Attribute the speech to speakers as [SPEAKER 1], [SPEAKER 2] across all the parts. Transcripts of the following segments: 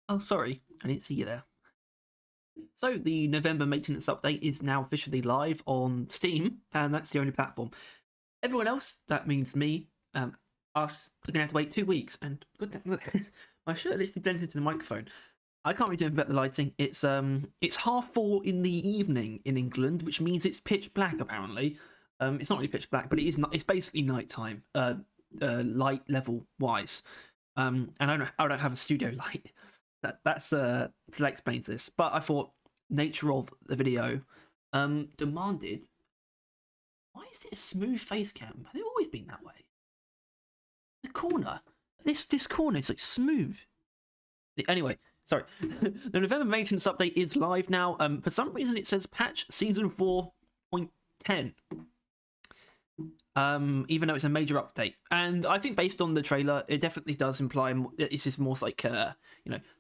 [SPEAKER 1] Oh, sorry, I didn't see you there. So the November maintenance update is now officially live on Steam, and that's the only platform. Everyone else, that means me, us, are gonna have to wait 2 weeks. And good, my shirt literally blends into the microphone. I can't really do anything about the lighting. It's 4:30 in the evening in England, which means it's pitch black apparently. It's not really pitch black, but it is not. It's basically nighttime, light level wise. And I don't have a studio light. So that explains this. But I thought nature of the video demanded. Why is it a smooth face cam? Has it always been that way? The corner, this corner is like smooth. Anyway, sorry. The November maintenance update is live now. For some reason it says patch season 4.10. Even though it's a major update, and I think based on the trailer, it definitely does imply this is more like this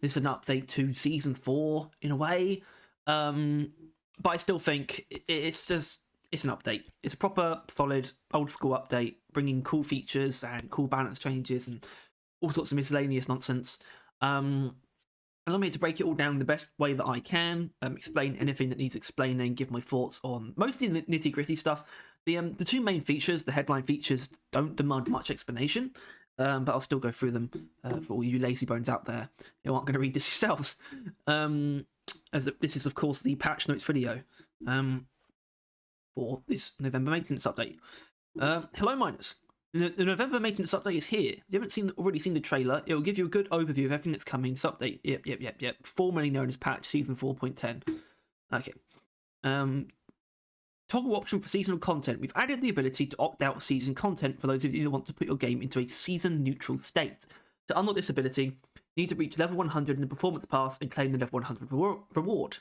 [SPEAKER 1] is an update to season 4 in a way. But I still think it's an update. It's a proper, solid, old school update, bringing cool features and cool balance changes and all sorts of miscellaneous nonsense. Allow me to break it all down the best way that I can, explain anything that needs explaining, give my thoughts on mostly the nitty gritty stuff. The two main features, the headline features, don't demand much explanation, but I'll still go through them for all you lazy bones out there who aren't going to read this yourselves. As this is, of course, the patch notes video for this November maintenance update. Hello, miners. The November maintenance update is here. If you haven't already seen the trailer, it will give you a good overview of everything that's coming. This update, yep. Formerly known as patch season 4.10. Okay. Toggle option for seasonal content. We've added the ability to opt out of season content for those of you who want to put your game into a season neutral state. To unlock this ability, you need to reach level 100 in the performance pass and claim the level 100 reward.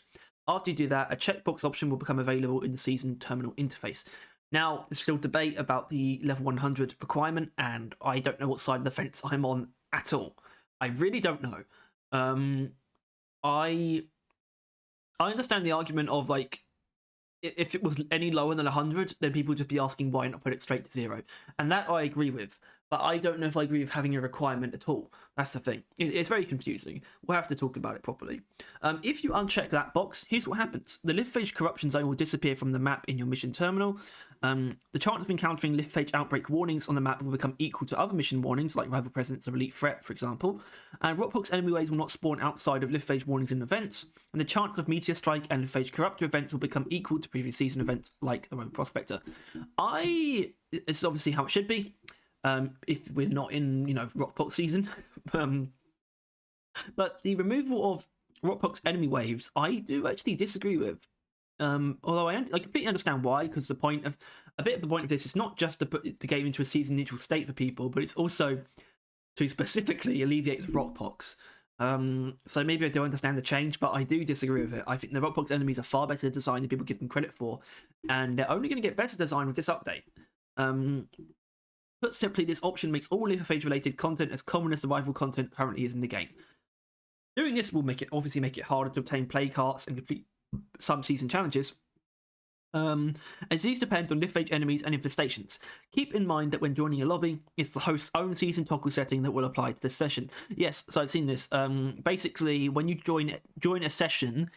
[SPEAKER 1] After you do that, a checkbox option will become available in the season terminal interface. Now, there's still debate about the level 100 requirement, and I don't know what side of the fence I'm on at all. I really don't know. I understand the argument of, like, if it was any lower than 100, then people would just be asking why not put it straight to 0. And that I agree with. But I don't know if I agree with having a requirement at all. That's the thing. It's very confusing. We'll have to talk about it properly. If you uncheck that box, here's what happens. The lift phage corruption zone will disappear from the map in your mission terminal. The chance of encountering lift phage outbreak warnings on the map will become equal to other mission warnings, like rival presence or elite threat, for example. And Rockbox enemy waves will not spawn outside of lift phage warnings in events. And the chance of meteor strike and lift phage corruptor events will become equal to previous season events, like the Rogue Prospector. It's obviously how it should be. If we're not in, Rockbox season. But the removal of Rockbox enemy waves, I do actually disagree with. Although I completely understand why, because a bit of the point of this is not just to put the game into a season neutral state for people, but it's also to specifically alleviate the Rockbox. So maybe I do understand the change, but I do disagree with it. I think the Rockbox enemies are far better designed than people give them credit for, and they're only going to get better design with this update. Put simply, this option makes all lift phage related content as common as survival content currently is in the game. Doing this will obviously make it harder to obtain play carts and complete some season challenges, as these depend on lift phage enemies and infestations. Keep in mind that when joining a lobby, it's the host's own season toggle setting that will apply to this session. Yes, so I've seen this. Basically, when you join a session,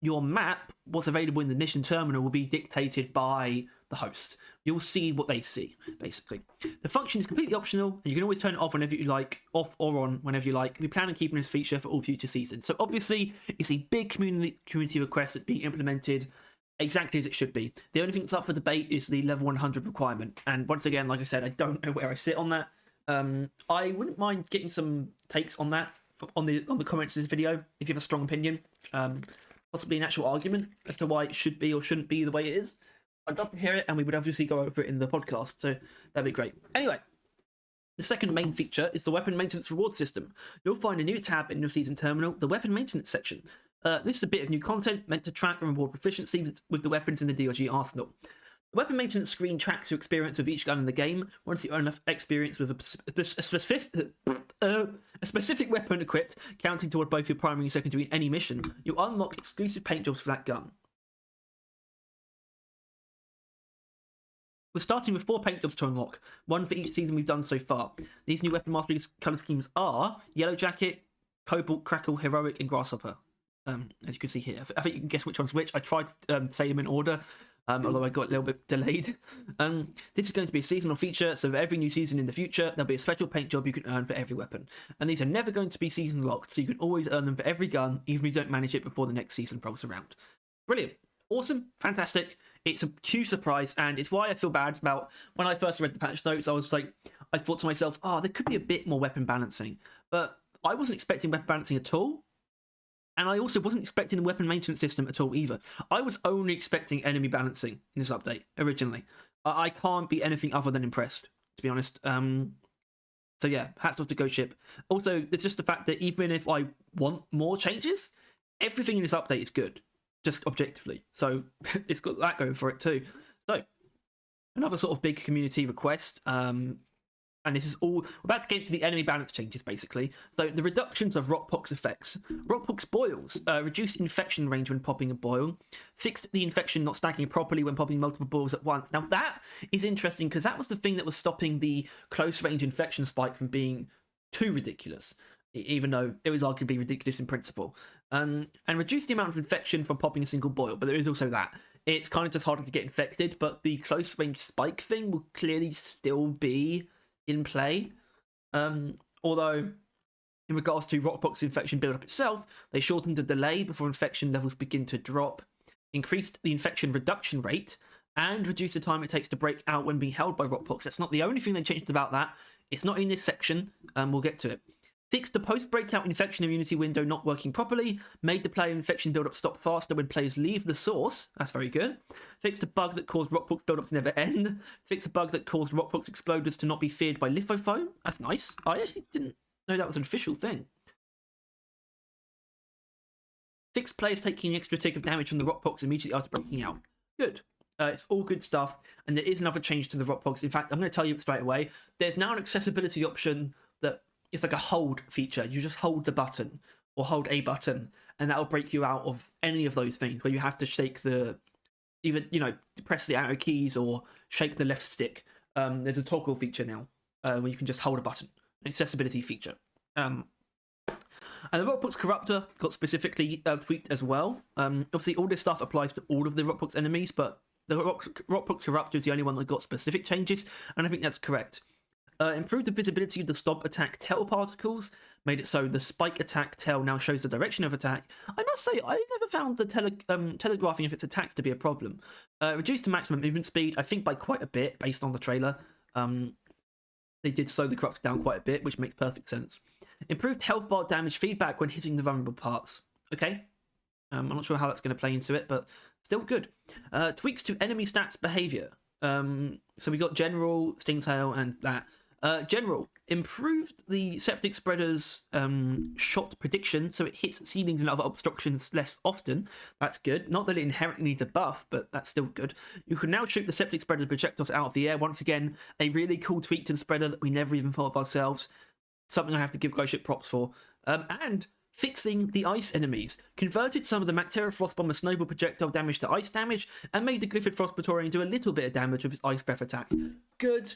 [SPEAKER 1] your map, what's available in the mission terminal, will be dictated by the host. You'll see what they see, basically. The function is completely optional, and you can always turn it off whenever you like, off or on whenever you like. We plan on keeping this feature for all future seasons. So obviously, it's a big community request that's being implemented exactly as it should be. The only thing that's up for debate is the level 100 requirement. And once again, like I said, I don't know where I sit on that. I wouldn't mind getting some takes on that on the comments of this video if you have a strong opinion. Possibly an actual argument as to why it should be or shouldn't be the way it is. I'd love to hear it, and we would obviously go over it in the podcast, so that'd be great. Anyway, the second main feature is the weapon maintenance reward system. You'll find a new tab in your season terminal, the weapon maintenance section. This is a bit of new content meant to track and reward proficiency with the weapons in the DRG arsenal. The weapon maintenance screen tracks your experience with each gun in the game. Once you earn enough experience with a specific weapon equipped, counting toward both your primary and secondary in any mission, you unlock exclusive paint jobs for that gun. We're starting with 4 paint jobs to unlock, one for each season we've done so far. These new weapon mastery colour schemes are Yellow Jacket, Cobalt, Crackle, Heroic, and Grasshopper. As you can see here, I think you can guess which one's which. I tried to say them in order, although I got a little bit delayed. This is going to be a seasonal feature, so for every new season in the future, there'll be a special paint job you can earn for every weapon. And these are never going to be season locked, so you can always earn them for every gun, even if you don't manage it before the next season rolls around. Brilliant. Awesome. Fantastic. It's a huge surprise, and it's why I feel bad about when I first read the patch notes. I thought to myself, there could be a bit more weapon balancing, but I wasn't expecting weapon balancing at all. And I also wasn't expecting a weapon maintenance system at all either. I was only expecting enemy balancing in this update originally. I can't be anything other than impressed, to be honest. So yeah, hats off to Ghost Ship. Also, it's just the fact that even if I want more changes, everything in this update is good, just objectively. So it's got that going for it too. So another sort of big community request. And this is all, we're about to get into the enemy balance changes, basically. So the reductions of Rockpox effects. Rockpox boils, reduced infection range when popping a boil, fixed the infection not stacking properly when popping multiple boils at once. Now that is interesting, because that was the thing that was stopping the close range infection spike from being too ridiculous, even though it was arguably ridiculous in principle. And reduce the amount of infection from popping a single boil, but there is also that. It's kind of just harder to get infected, but the close range spike thing will clearly still be in play. Although in regards to Rockpox infection build-up itself, they shortened the delay before infection levels begin to drop, increased the infection reduction rate, and reduced the time it takes to break out when being held by Rockpox. That's not the only thing they changed about that. It's not in this section, we'll get to it. Fixed the post-breakout infection immunity window not working properly, made the player infection build-up stop faster when players leave the source. That's very good. Fixed a bug that caused Rockpox build-up to never end. Fixed a bug that caused Rockpox exploders to not be feared by lithofoam. That's nice. I actually didn't know that was an official thing. Fixed players taking an extra tick of damage from the Rockpox immediately after breaking out. Good. It's all good stuff. And there is another change to the Rockpox. In fact, I'm going to tell you straight away. There's now an accessibility option that it's like a hold feature. You just hold the button or hold a button, and that'll break you out of any of those things where you have to shake press the arrow keys or shake the left stick. There's a toggle feature now where you can just hold a button, an accessibility feature. And the Rockpox Corruptor got specifically tweaked as well. Obviously, all this stuff applies to all of the Rockpox enemies, but the Rockpox Corruptor is the only one that got specific changes, and I think that's correct. Improved the visibility of the stop attack tail particles, made it so the spike attack tail now shows the direction of attack. I must say, I never found the telegraphing of its attacks to be a problem. Reduced the maximum movement speed, I think by quite a bit, based on the trailer. They did slow the Corruptor down quite a bit, which makes perfect sense. Improved health bar damage feedback when hitting the vulnerable parts. Okay. I'm not sure how that's going to play into it, but still good. Tweaks to enemy stats behavior. So we got General, Stingtail, and that. General, improved the Septic Spreader's shot prediction so it hits ceilings and other obstructions less often. That's good. Not that it inherently needs a buff, but that's still good. You can now shoot the Septic Spreader's projectiles out of the air. Once again, a really cool tweak to the spreader that we never even thought of ourselves. Something I have to give Ghost Ship props for. And fixing the ice enemies. Converted some of the Mactera Frostbomber snowball projectile damage to ice damage, and made the Glyphid Frost Praetorian do a little bit of damage with its ice breath attack. Good.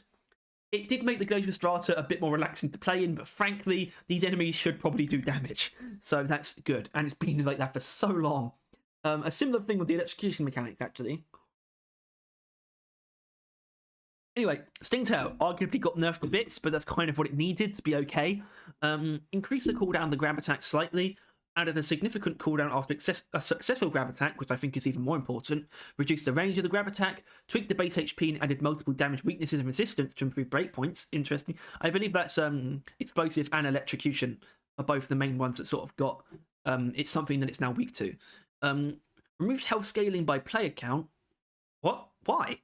[SPEAKER 1] It did make the Glacier Strata a bit more relaxing to play in, but frankly, these enemies should probably do damage. So that's good, and it's been like that for so long. A similar thing with the electrocution mechanics, actually. Anyway, Stingtail arguably got nerfed to bits, but that's kind of what it needed to be okay. Increased the cooldown of the grab attack slightly, added a significant cooldown after a successful grab attack, which I think is even more important, reduced the range of the grab attack, tweaked the base HP and added multiple damage, weaknesses and resistance to improve breakpoints. Interesting. I believe that's explosive and electrocution are both the main ones that sort of got, it's something that it's now weak to. Removed health scaling by player count. What? Why?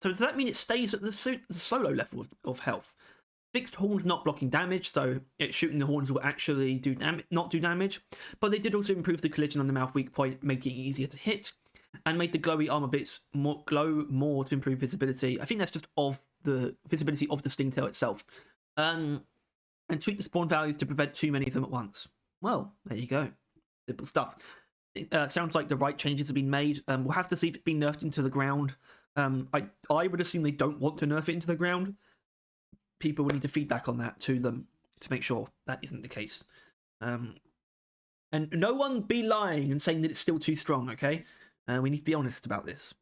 [SPEAKER 1] So does that mean it stays at the solo level of health? Fixed horns not blocking damage, so shooting the horns will actually not do damage. But they did also improve the collision on the mouth weak point, making it easier to hit, and made the glowy armor bits glow more to improve visibility. I think that's just of the visibility of the Stingtail itself. And tweak the spawn values to prevent too many of them at once. Well, there you go. Simple stuff. It sounds like the right changes have been made. We'll have to see if it's been nerfed into the ground. I would assume they don't want to nerf it into the ground. People will need to feedback on that to them to make sure that isn't the case. And no one be lying and saying that it's still too strong, okay? We need to be honest about this.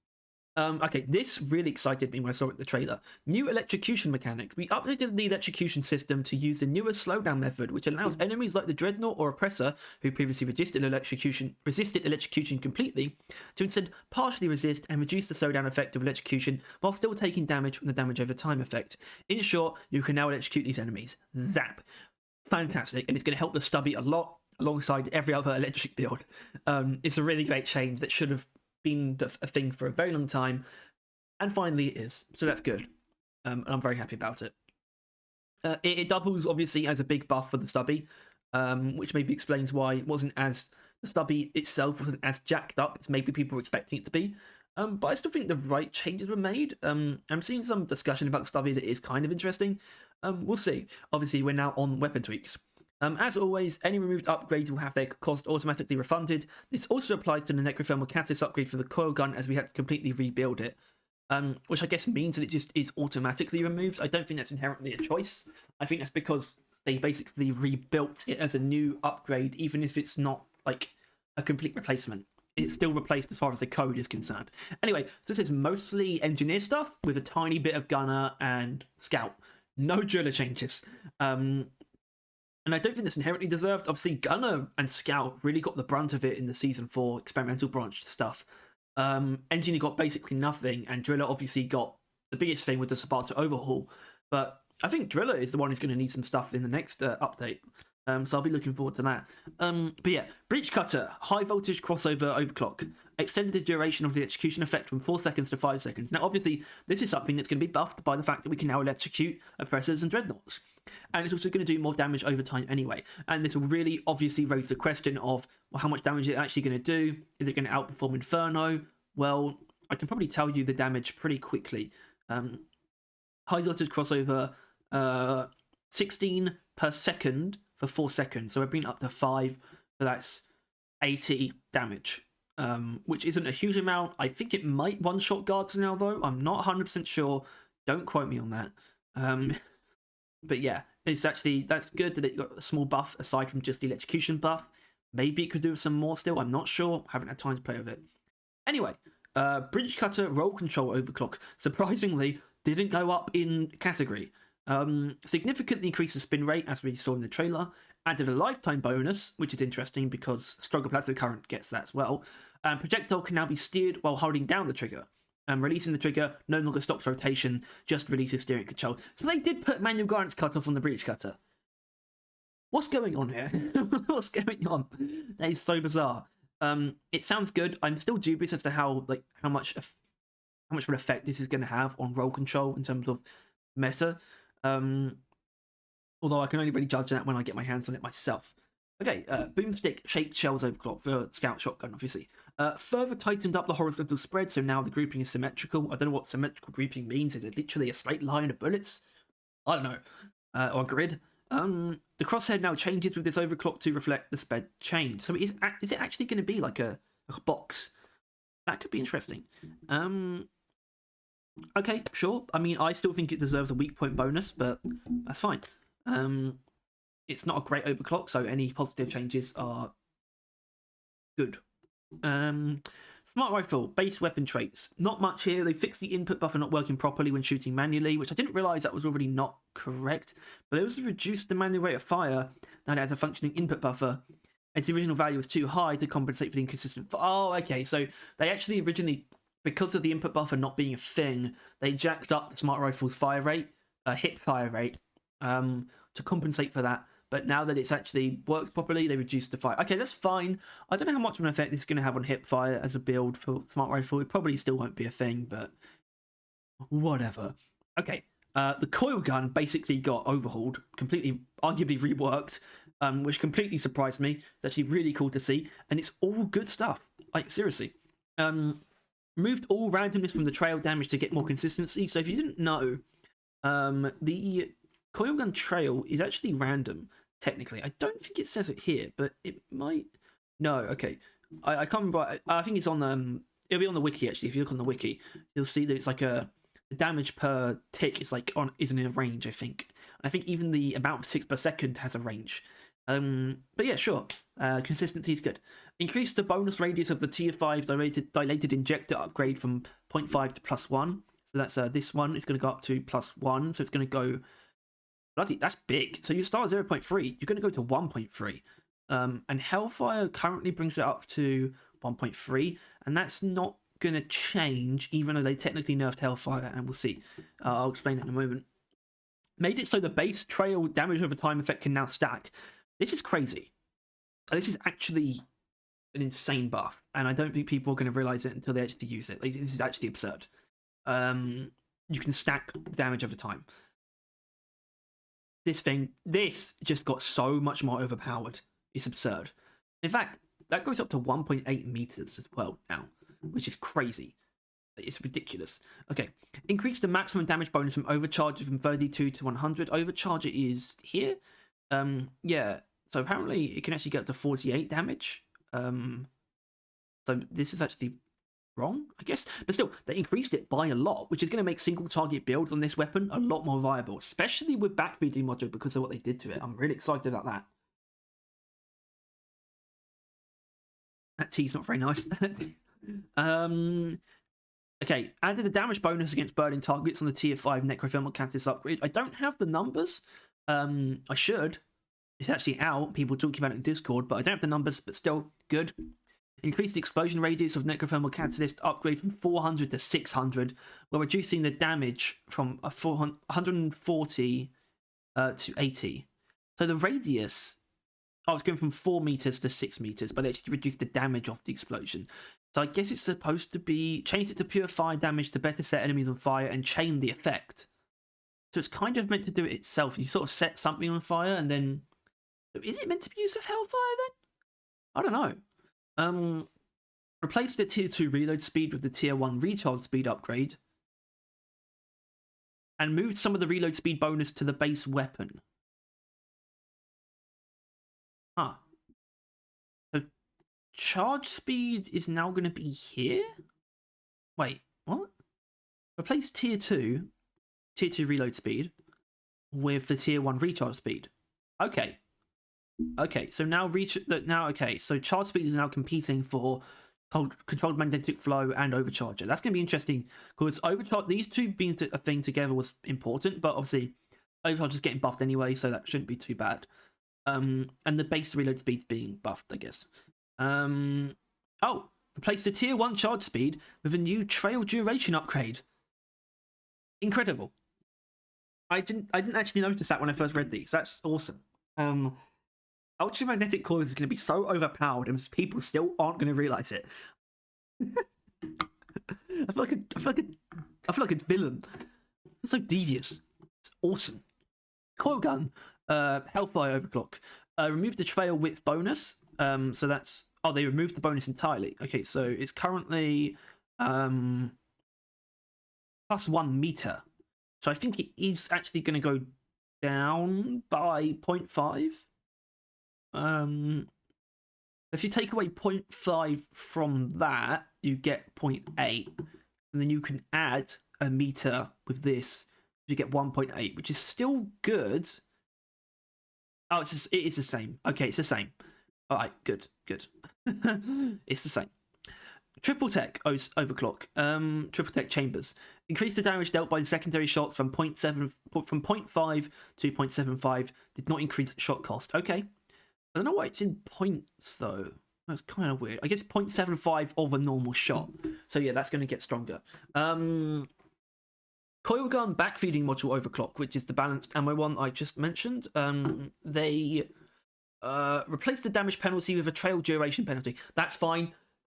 [SPEAKER 1] Okay, this really excited me when I saw it in the trailer. New electrocution mechanics. We updated the electrocution system to use the newer slowdown method, which allows enemies like the Dreadnought or Oppressor, who previously resisted electrocution completely, to instead partially resist and reduce the slowdown effect of electrocution while still taking damage from the damage over time effect. In short, you can now electrocute these enemies. Zap. Fantastic, and it's going to help the Stubby a lot alongside every other electric build. It's a really great change that should have been a thing for a very long time, and finally it is, so that's good. And I'm very happy about it. It doubles obviously as a big buff for the Stubby, which maybe explains why it wasn't as, the Stubby itself wasn't as jacked up as maybe people were expecting it to be. But I still think the right changes were made. I'm seeing some discussion about the Stubby that is kind of interesting. We'll see. Obviously we're now on weapon tweaks. As always, any removed upgrades will have their cost automatically refunded. This also applies to the Necrothermal Catalyst upgrade for the Coil Gun, as we had to completely rebuild it. Which I guess means that it just is automatically removed. I don't think that's inherently a choice. I think that's because they basically rebuilt it as a new upgrade, even if it's not like a complete replacement. It's still replaced as far as the code is concerned. Anyway, so this is mostly engineer stuff with a tiny bit of gunner and scout. No driller changes. And I don't think that's inherently deserved. Obviously, Gunner and Scout really got the brunt of it in the Season 4 experimental branch stuff. Engineer got basically nothing, and Driller obviously got the biggest thing with the Sparta overhaul. But I think Driller is the one who's going to need some stuff in the next update. So I'll be looking forward to that. But yeah, Breach Cutter, high voltage crossover overclock. Extended the duration of the execution effect from 4 seconds to 5 seconds. Now, obviously, this is something that's going to be buffed by the fact that we can now electrocute Oppressors and Dreadnoughts. And it's also going to do more damage over time anyway. And this will really obviously raise the question of, well, how much damage is it actually going to do? Is it going to outperform Inferno? Well, I can probably tell you the damage pretty quickly. High voltage crossover, 16 per second for 4 seconds. So we've been up to 5, so that's 80 damage. Which isn't a huge amount. I think it might one-shot guards now, though. I'm not 100% sure. Don't quote me on that. But yeah, it's actually, that's good that it got a small buff aside from just the electrocution buff. Maybe it could do with some more still. I'm not sure. Haven't had time to play with it. Anyway, Bridge Cutter roll control overclock surprisingly didn't go up in category. Significantly increased the spin rate, as we saw in the trailer. Added a lifetime bonus, which is interesting because Stronger Plasma Current gets that as well. Projectile can now be steered while holding down the trigger. Releasing the trigger no longer stops rotation, just releases steering control. So they did put manual guidance cutoff on the Breach Cutter. What's going on here? What's going on? That is so bizarre. It sounds good. I'm still dubious as to how much of an effect this is going to have on roll control in terms of meta. Although I can only really judge that when I get my hands on it myself. Okay, Boomstick Shaped Shells overclock for Scout Shotgun, obviously. Further tightened up the horizontal spread, so now the grouping is symmetrical. I don't know what symmetrical grouping means. Is it literally a straight line of bullets? I don't know. Or a grid. The crosshair now changes with this overclock to reflect the spread change. So is it actually going to be like a box? That could be interesting. Okay, sure. I mean, I still think it deserves a weak point bonus, but that's fine. It's not a great overclock, so any positive changes are good. Smart rifle, base weapon traits. Not much here. They fixed the input buffer not working properly when shooting manually, which I didn't realise that was already not correct. But they also reduced the manual rate of fire that has a functioning input buffer, as the original value was too high to compensate for the inconsistent. Oh, okay. So they actually originally, because of the input buffer not being a thing, they jacked up the smart rifle's fire rate, hit fire rate, to compensate for that. But now that it's actually worked properly, they reduced the fire. Okay, that's fine. I don't know how much of an effect this is going to have on hip fire as a build for smart rifle. It probably still won't be a thing, but whatever. Okay, the coil gun basically got overhauled, completely, arguably reworked, which completely surprised me. It's actually really cool to see, and it's all good stuff. Like, seriously. Removed all randomness from the trail damage to get more consistency. So if you didn't know, the coil gun trail is actually random. Technically, I don't think it says it here, but it might. No, okay. I can't remember. I think it's on it'll be on the wiki actually. If you look on the wiki, you'll see that it's like the damage per tick is like isn't in a range. I think. I think even the amount of ticks per second has a range. But yeah, sure. Consistency is good. Increase the bonus radius of the tier 5 dilated injector upgrade from 0.5 to +1. So that's this one. It's going to go up to +1. So it's going to go. Bloody, that's big. So you start at 0.3. You're going to go to 1.3. And Hellfire currently brings it up to 1.3, and that's not going to change, even though they technically nerfed Hellfire, and we'll see. I'll explain that in a moment. Made it so the base trail damage over time effect can now stack. This is crazy. This is actually an insane buff, and I don't think people are going to realize it until they actually use it. Like, this is actually absurd. You can stack damage over time. This just got so much more overpowered. It's absurd. In fact, that goes up to 1.8 meters as well now, which is crazy. It's ridiculous. Okay, increase the maximum damage bonus from Overcharger from 32 to 100. Overcharger is here. Yeah. So apparently it can actually get up to 48 damage. So this is actually wrong, I guess. But still, they increased it by a lot, which is going to make single target builds on this weapon a lot more viable, especially with backfeeding module because of what they did to it. I'm really excited about that. That T's not very nice. Okay, added a damage bonus against burning targets on the tier 5 necrothermal catalyst upgrade. I don't have the numbers. I should. It's actually out. People talking about it in Discord, but I don't have the numbers, but still good. Increase the explosion radius of necrothermal catalyst upgrade from 400 to 600, while reducing the damage from 140 to 80. So the radius, it's going from 4 meters to 6 meters, but they actually reduced the damage of the explosion. So I guess it's supposed to be change it to pure fire damage to better set enemies on fire and chain the effect. So it's kind of meant to do it itself. You sort of set something on fire and then. Is it meant to be used with Hellfire then? I don't know. Replace the tier 2 reload speed with the tier 1 recharge speed upgrade. And moved some of the reload speed bonus to the base weapon. Huh. So charge speed is now going to be here? Wait, what? Replace tier 2 reload speed with the tier 1 recharge speed. Okay. Okay, so now so charge speed is now competing for controlled magnetic flow and overcharger. That's going to be interesting because these two being a thing together was important, but obviously overcharger's getting buffed anyway, so that shouldn't be too bad. And the base reload speed's being buffed, I guess. Replace the tier 1 charge speed with a new trail duration upgrade. Incredible. I didn't actually notice that when I first read these. That's awesome. Ultramagnetic coils is going to be so overpowered, and people still aren't going to realize it. I feel like a villain. It's so devious. It's awesome. Coil gun, Hellfire overclock. Remove the trail width bonus. So that's they removed the bonus entirely. Okay, so it's currently +1 meter. So I think it is actually going to go down by 0.5. If you take away 0.5 from that, you get 0.8, and then you can add a meter with this. You get 1.8, which is still good. Oh, it is the same. Okay, it's the same. All right, good. It's the same. Triple tech overclock. Triple tech chambers. Increase the damage dealt by the secondary shots from 0.5 to 0.75. Did not increase shot cost. Okay. I don't know why it's in points though. That's kind of weird. I guess 0.75 of a normal shot. So yeah, that's going to get stronger. Coil gun backfeeding module overclock, which is the balanced ammo one I just mentioned. They replaced the damage penalty with a trail duration penalty. That's fine.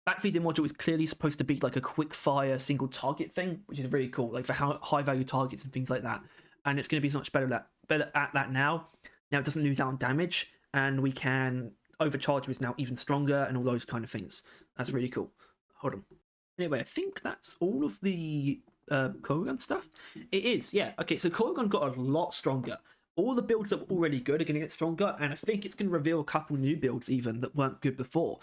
[SPEAKER 1] Backfeeding module is clearly supposed to be like a quick fire single target thing, which is really cool, like for high value targets and things like that. And it's going to be so much better at that now. Now it doesn't lose out on damage, and we can overcharge is now even stronger and all those kind of things. That's really cool. Hold on. Anyway, I think that's all of the Coil gun stuff. It is, yeah. Okay, so Coil gun got a lot stronger. all the builds that were already good are going to get stronger, and I think it's going to reveal a couple new builds even that weren't good before.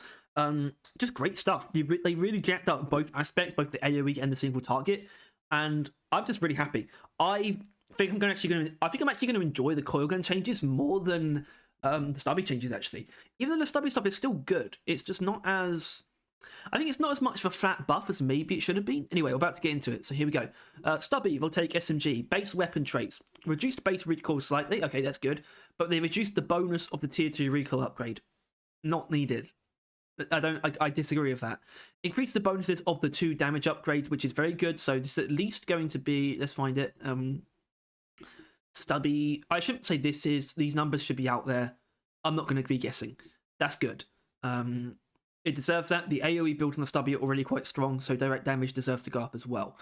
[SPEAKER 1] Just great stuff. They really jacked up both aspects, both the AoE and the single target, and I'm just really happy. I think I'm actually going to enjoy the coil gun changes more than the stubby changes. Actually, even though the stubby stuff is still good, it's just not as. I think it's not as much of a flat buff as maybe it should have been. Anyway, we're about to get into it, so here we go. Stubby will take SMG, base weapon traits, reduced base recoil slightly, okay, that's good, but they reduced the bonus of the tier 2 recoil upgrade. Not needed. I disagree with that. Increase the bonuses of the 2 damage upgrades, which is very good, so this is at least going to be, let's find it, Stubby, I shouldn't say these numbers should be out there. I'm not going to be guessing. That's good. It deserves that. The AoE build on the Stubby are already quite strong, so direct damage deserves to go up as well.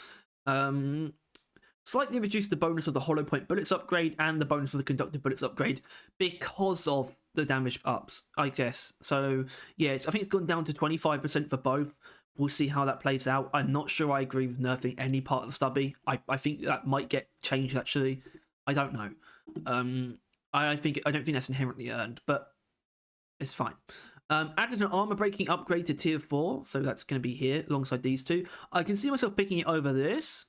[SPEAKER 1] Slightly reduce the bonus of the hollow point bullets upgrade and the bonus of the conductive bullets upgrade because of the damage ups, I guess. So, yeah, I think it's gone down to 25% for both. We'll see how that plays out. I'm not sure I agree with nerfing any part of the Stubby. I think that might get changed, actually. I don't know. I don't think that's inherently earned, but it's fine. Added an armor breaking upgrade to tier 4, so that's going to be here alongside these two. I can see myself picking it over this.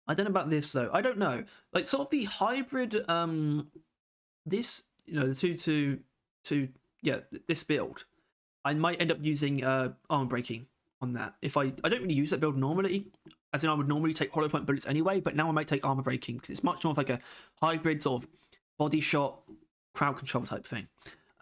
[SPEAKER 1] I don't know about this though. I don't know. Like sort of the hybrid, this, you know, the this build. I might end up using armor breaking on that. If I don't really use that build normally, as in I would normally take hollow point bullets anyway, but now I might take armor breaking because it's much more of like a hybrid sort of body shot, crowd control type thing.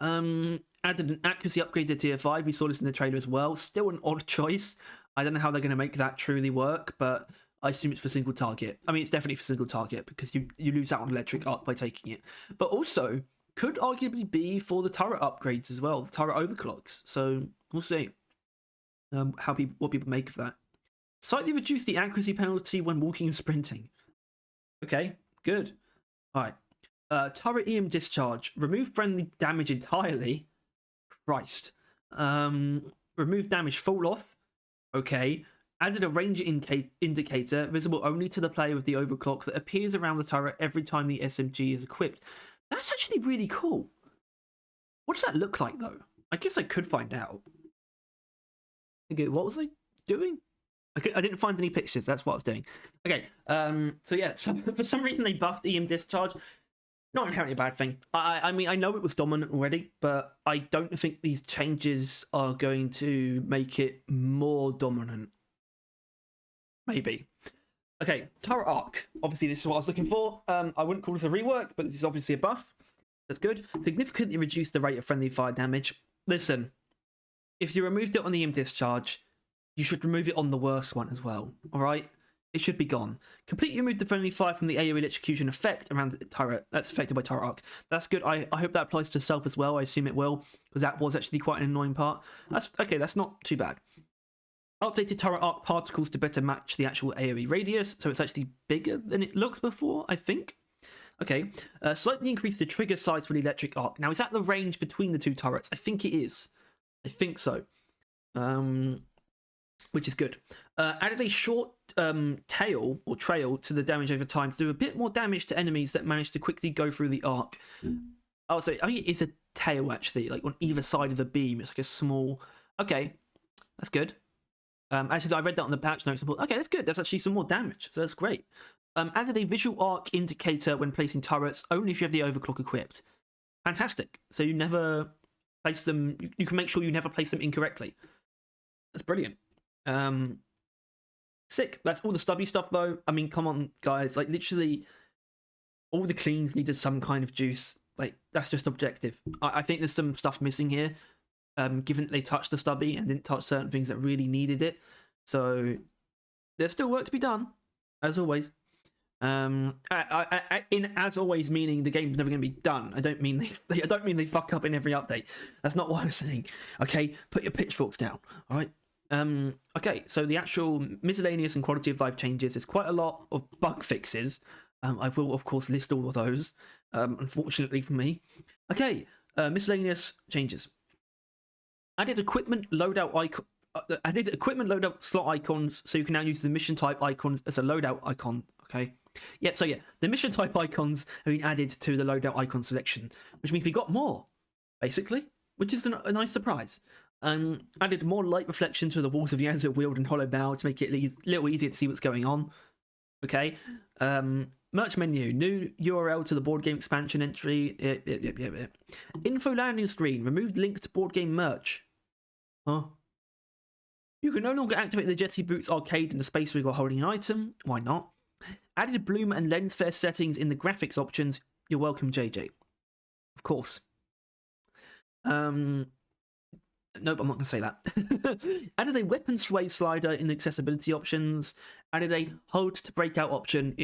[SPEAKER 1] Added an accuracy upgrade to tier 5. We saw this in the trailer as well. Still an odd choice. I don't know how they're going to make that truly work, but I assume it's for single target. I mean, it's definitely for single target because you lose out on electric arc by taking it. But also, could arguably be for the turret upgrades as well, the turret overclocks. So, we'll see what people make of that. Slightly reduce the accuracy penalty when walking and sprinting. Okay, good. Alright. Turret EM discharge. Remove friendly damage entirely. Christ. Remove damage fall off. Okay. Added a range indicator visible only to the player with the overclock that appears around the turret every time the SMG is equipped. That's actually really cool. What does that look like though? I guess I could find out. Okay, what was I doing? I didn't find any pictures. That's what I was doing. Okay. So yeah. So for some reason they buffed EM discharge. Not inherently a bad thing. I mean, I know it was dominant already, but I don't think these changes are going to make it more dominant. Maybe. Okay, turret arc. Obviously, this is what I was looking for. I wouldn't call this a rework, but this is obviously a buff. That's good. Significantly reduce the rate of friendly fire damage. Listen, if you removed it on the EM discharge, you should remove it on the worst one as well. All right? It should be gone. Completely remove the friendly fire from the AoE electrocution effect around the turret that's affected by turret arc. That's good. I hope that applies to self as well. I assume it will, because that was actually quite an annoying part. That's okay. That's not too bad. Updated turret arc particles to better match the actual AoE radius, so it's actually bigger than it looks before, I think. Okay. Slightly increase the trigger size for the electric arc. Now, is that the range between the two turrets? I think it is. I think so. Which is good. Added a short tail or trail to the damage over time to do a bit more damage to enemies that manage to quickly go through the arc. Oh, so I think it is a tail actually, like on either side of the beam. It's like a small. Okay, that's good. Actually, I read that on the patch notes and thought, okay, that's good. That's actually some more damage, so that's great. Added a visual arc indicator when placing turrets, only if you have the overclock equipped. Fantastic. So you never place them. You can make sure you never place them incorrectly. That's brilliant. Sick. That's all the stubby stuff though. I mean, come on guys, like literally all the cleans needed some kind of juice. Like that's just objective. I think there's some stuff missing here, given that they touched the stubby and didn't touch certain things that really needed it. So there's still work to be done, as always. In as always meaning the game's never going to be done. I don't mean they fuck up in every update. That's not what I'm saying. Okay, put your pitchforks down. All right. Okay, so the actual miscellaneous and quality of life changes is quite a lot of bug fixes. I will, of course, list all of those, unfortunately for me. Okay, miscellaneous changes. Added equipment loadout icon. Added equipment loadout slot icons, so you can now use the mission type icons as a loadout icon. Okay, Yep, so yeah, the mission type icons have been added to the loadout icon selection, which means we got more, basically, which is a nice surprise. Added more light reflection to the walls of Yazoo Wield and Hollow Bow to make it a little easier to see what's going on. Okay. Merch menu, new URL to the board game expansion entry. Yep. Info landing screen, removed link to board game merch. Huh? You can no longer activate the Jetty Boots arcade in the space where you're holding an item. Why not? Added bloom and lens flare settings in the graphics options. You're welcome, JJ. Of course. Nope, I'm not going to say that. Added a weapon sway slider in the accessibility options. Added a hold to breakout option,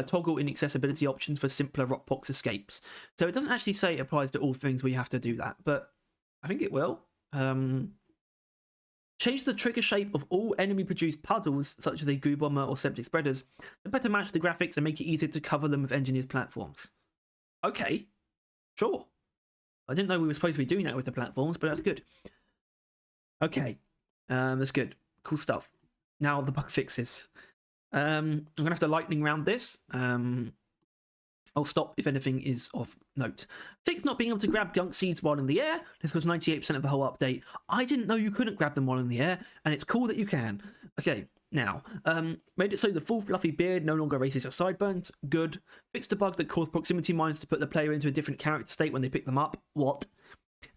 [SPEAKER 1] toggle in accessibility options for simpler rockbox escapes. So it doesn't actually say it applies to all things where you have to do that, but I think it will. Change the trigger shape of all enemy-produced puddles, such as a goo bomber or septic spreaders, to better match the graphics and make it easier to cover them with engineered platforms. Okay, sure. I didn't know we were supposed to be doing that with the platforms, but that's good. Okay, that's good. Cool stuff. Now the bug fixes. I'm going to have to lightning round this. I'll stop if anything is of note. Fix not being able to grab gunk seeds while in the air. This was 98% of the whole update. I didn't know you couldn't grab them while in the air, and it's cool that you can. Okay, now, made it so the full fluffy beard no longer erases your sideburns. Good. Fixed a bug that caused proximity mines to put the player into a different character state when they pick them up. What?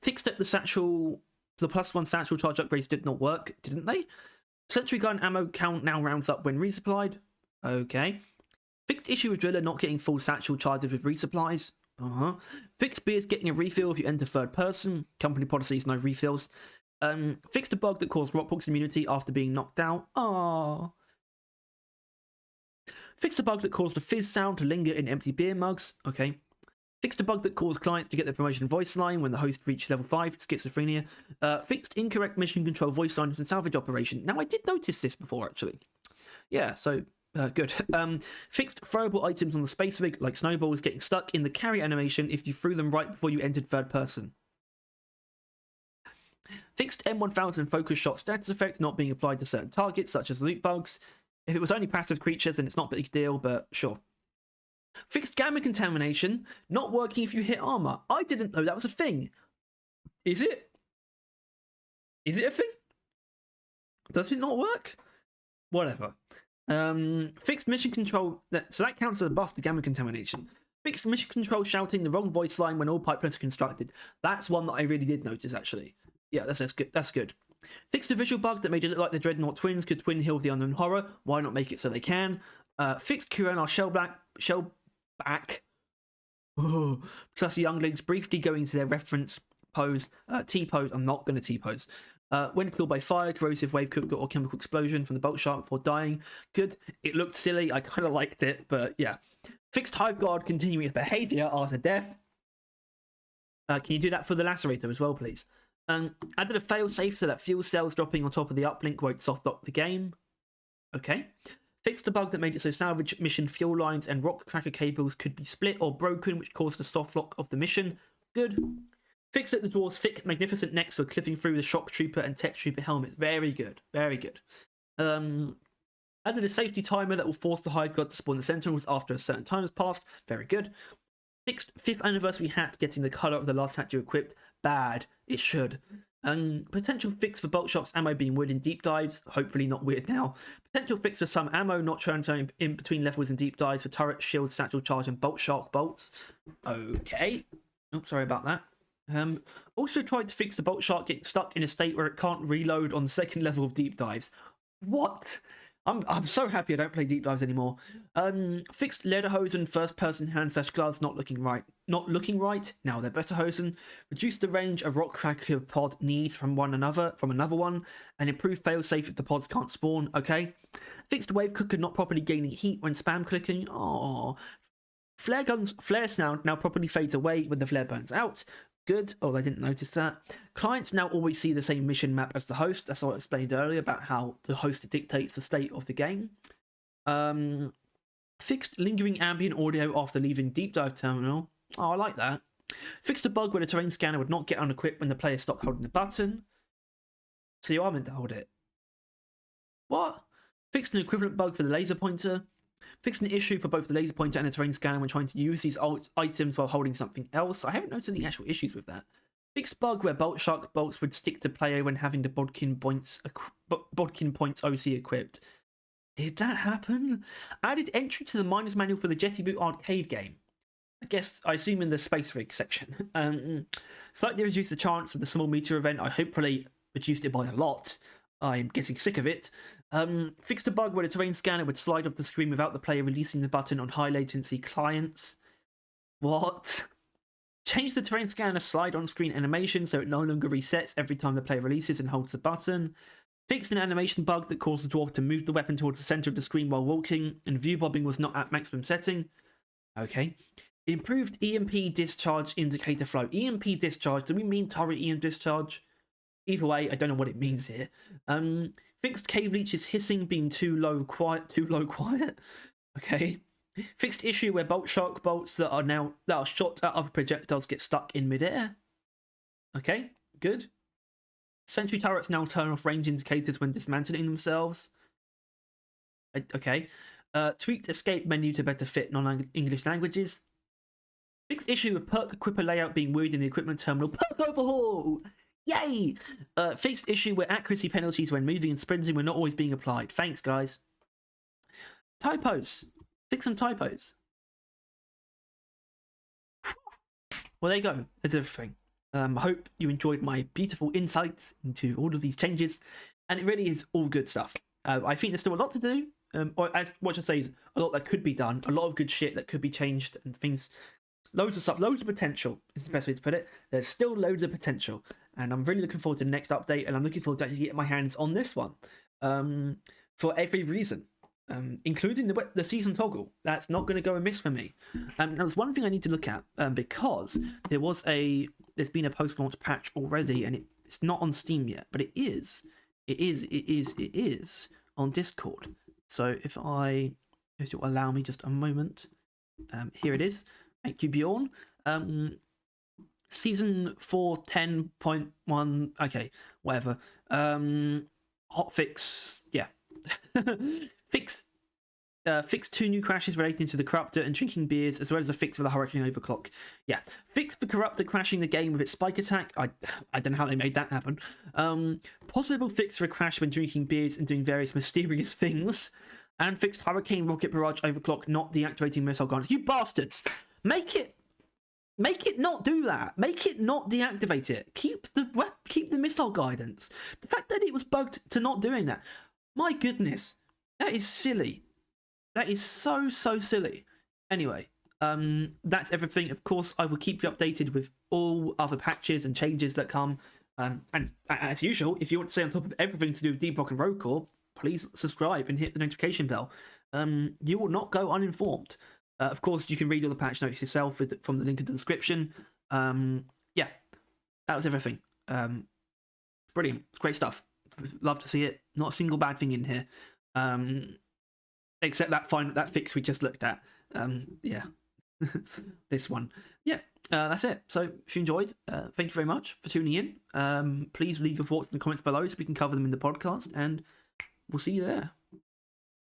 [SPEAKER 1] Fixed that the +1 satchel charge upgrades did not work, didn't they? Sentry gun ammo count now rounds up when resupplied. Okay. Fixed issue with driller not getting full satchel charges with resupplies. Fixed beers getting a refill if you enter third person. Company policies, no refills. Fixed a bug that caused rockbox immunity after being knocked out. Aww. Fixed a bug that caused a fizz sound to linger in empty beer mugs. Okay. Fixed a bug that caused clients to get their promotion voice line when the host reached level 5, schizophrenia. Fixed incorrect mission control voice lines in salvage operation. Now, I did notice this before, actually. Yeah, so, good. Fixed throwable items on the space rig, like snowballs, getting stuck in the carry animation if you threw them right before you entered third person. Fixed M1000 focus shot status effect not being applied to certain targets, such as loot bugs. If it was only passive creatures, then it's not a big deal, but sure. Fixed gamma contamination, not working if you hit armor. I didn't know that was a thing. Is it? Is it a thing? Does it not work? Whatever. Fixed mission control, so that counts as a buff to gamma contamination. Fixed mission control shouting the wrong voice line when all pipelines are constructed. That's one that I really did notice, actually. Yeah, that's good. That's good. Fixed a visual bug that made it look like the Dreadnought twins could twin heal the unknown horror. Why not make it so they can? Fixed Qranar shellback. Plus the younglings briefly going to their reference pose, T-pose. I'm not going to T-pose. When killed by fire, corrosive wave cook or chemical explosion from the bolt shark before dying. Good. It looked silly. I kind of liked it, but yeah. Fixed Hive Guard continuing its behavior after death. Can you do that for the Lacerator as well, please? Added a failsafe so that fuel cells dropping on top of the uplink won't soft lock the game. Okay. Fixed the bug that made it so salvage mission fuel lines and rock cracker cables could be split or broken, which caused a soft lock of the mission. Good. Fixed that the dwarves' thick, magnificent necks were clipping through the shock trooper and tech trooper helmets. Very good. Very good. Added a safety timer that will force the Hive Guard to spawn the Sentinels after a certain time has passed. Very good. Fixed 5th anniversary hat getting the colour of the last hat you equipped. Bad. It should. Potential fix for bolt shops ammo being weird in deep dives. Hopefully not weird now. Potential fix for some ammo not transferring in between levels in deep dives for turret, shield, satchel charge, and bolt shark bolts. Okay. Oh, sorry about that. Also tried to fix the bolt shark getting stuck in a state where it can't reload on the second level of deep dives. What? I'm so happy I don't play deep dives anymore. Fixed lederhosen first person hand / gloves not looking right. Now they're better hosen. Reduced the range a rock cracker pod needs from another one, and improved failsafe if the pods can't spawn. Okay. Fixed wave cooker not properly gaining heat when spam clicking. Oh. Flare sound now properly fades away when the flare burns out. Good. Oh, I didn't notice that. Clients now always see the same mission map as the host. That's what I explained earlier about how the host dictates the state of the game. Fixed lingering ambient audio after leaving deep dive terminal. Oh, I like that. Fixed a bug where the terrain scanner would not get unequipped when the player stopped holding the button. So you are meant to hold it. What? Fixed an equivalent bug for the laser pointer. Fixed an issue for both the laser pointer and the terrain scanner when trying to use these items while holding something else. I haven't noticed any actual issues with that. Fixed bug where bolt shark bolts would stick to player when having the Bodkin points OC equipped. Did that happen? Added entry to the miner's manual for the Jetty Boot arcade game. I assume in the space rig section. Slightly reduced the chance of the small meteor event. I hopefully reduced it by a lot. I'm getting sick of it. Fixed a bug where the terrain scanner would slide off the screen without the player releasing the button on high latency clients. What? Change the terrain scanner slide on screen animation so it no longer resets every time the player releases and holds the button. Fixed an animation bug that caused the dwarf to move the weapon towards the center of the screen while walking, and view bobbing was not at maximum setting. Okay. Improved EMP discharge indicator flow. EMP discharge, do we mean turret EM discharge? Either way, I don't know what it means here. Fixed cave leech's hissing being too low quiet. Okay. Fixed issue where bolt shark bolts that are shot at other projectiles get stuck in midair. Okay, good. Sentry turrets now turn off range indicators when dismantling themselves. Okay. Tweaked escape menu to better fit non-English languages. Fixed issue with perk equipper layout being weird in the equipment terminal. Perk overhaul! Yay! Fixed issue where accuracy penalties when moving and sprinting were not always being applied. Thanks, guys. Typos. Fix some typos. Well, there you go. There's everything. I hope you enjoyed my beautiful insights into all of these changes. And it really is all good stuff. I think there's still a lot to do. Or as what I say is a lot that could be done. A lot of good shit that could be changed and things. Loads of stuff. Loads of potential is the best way to put it. There's still loads of potential. And I'm really looking forward to the next update. And I'm looking forward to actually getting my hands on this one. For every reason. Including the season toggle. That's not going to go amiss for me. Now there's one thing I need to look at because there's been a post-launch patch already, and it's not on Steam yet, but it is on Discord. So if you'll allow me just a moment, here it is. Thank you, Bjorn. Season 4.10.1. Okay, whatever. Hotfix. Yeah. Fix 2 new crashes relating to the Corruptor and drinking beers, as well as a fix for the Hurricane Overclock. Yeah, fix the Corruptor crashing the game with its spike attack. I don't know how they made that happen. Possible fix for a crash when drinking beers and doing various mysterious things. And fix Hurricane Rocket Barrage Overclock not deactivating missile guns. You bastards! Make it not do that. Make it not deactivate it. Keep the missile guidance. The fact that it was bugged to not doing that. My goodness, that is silly. That is so silly. Anyway, that's everything. Of course, I will keep you updated with all other patches and changes that come. And as usual, if you want to stay on top of everything to do with Deep Rock and Road Corps, please subscribe and hit the notification bell. You will not go uninformed. Of course, you can read all the patch notes yourself from the link in the description. Yeah, that was everything. Brilliant. Great stuff. Love to see it. Not a single bad thing in here. Except that fix we just looked at. Yeah. This one. Yeah, that's it. So if you enjoyed, thank you very much for tuning in. Please leave your thoughts in the comments below so we can cover them in the podcast, and we'll see you there.